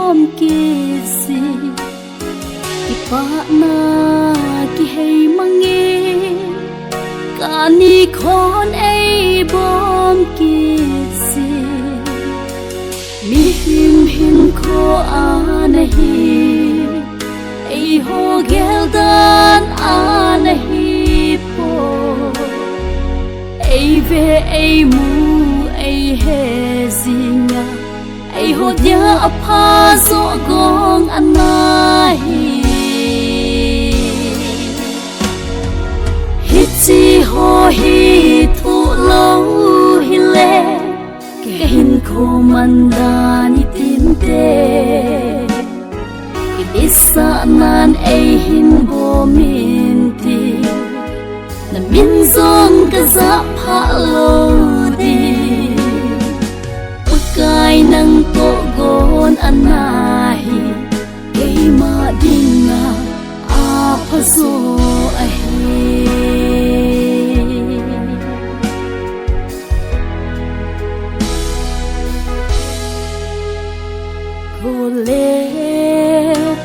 bom kesi ipana ki hei mange kani khon ei bom kesi mi hin kho anahi ei ho geldan anahi po ei ve ei mu ei he zinga ei ho dia apha so gong anahi hitsi ho hi thu lo hi le ke hin kho mandani tinte isa nan ei hin bo min ti na min zong ka za pha lo di pakai nang to gon anahi ei ma dinga a pha so a he ko le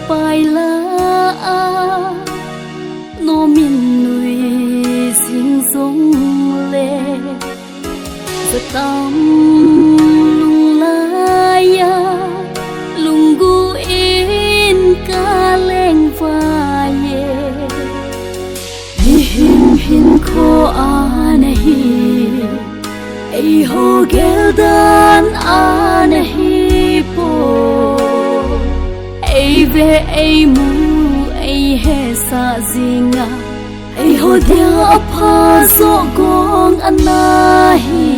pai la no min nui sing song le sa tam lung la ya lung gu in ka leng va ye hin kho anahi ei ho geldan anahi po ei ve ei mu ei he sa zinga ei ho dia apha so gong anahi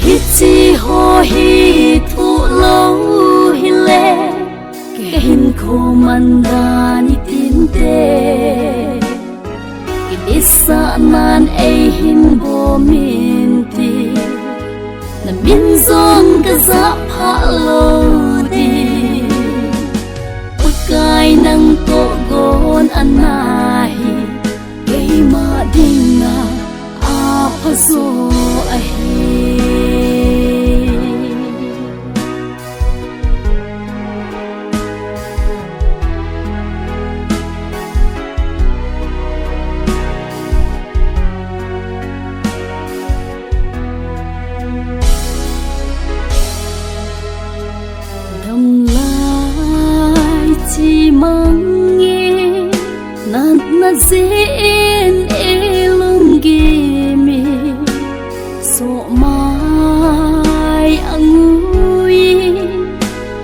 hitsi ho hi thu lo hi le ke hin kho mandani tinte isa nan ei hin bo min ti na min zong ka za pha lo di pakai nang to gon anahi ei ma dinga a pha so a he chi mang nghe na zin elum gi mi so mai angui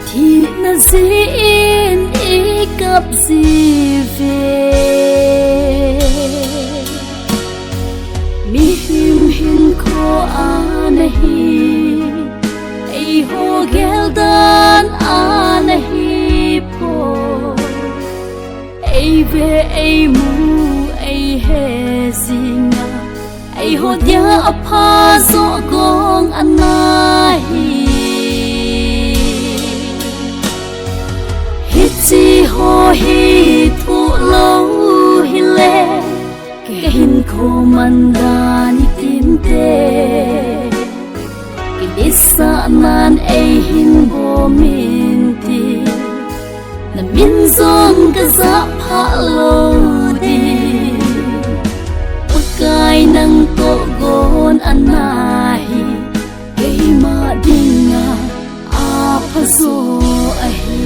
thi na zin e kap si ve mi hin kho anahi ei ho geldan anahi ei ve ei mu ei he zinga ei ho dia apha so gong anahi hitsi ho hi thu lo hi le ke hin kho mandani tinte ke isa nan ei hin bo min ti na min zong ka za pha lo di pakai nang to gon anahi ei ma dinga a pha so a he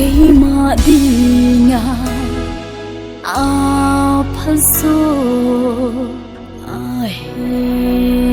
ei ma dinga a pha so a he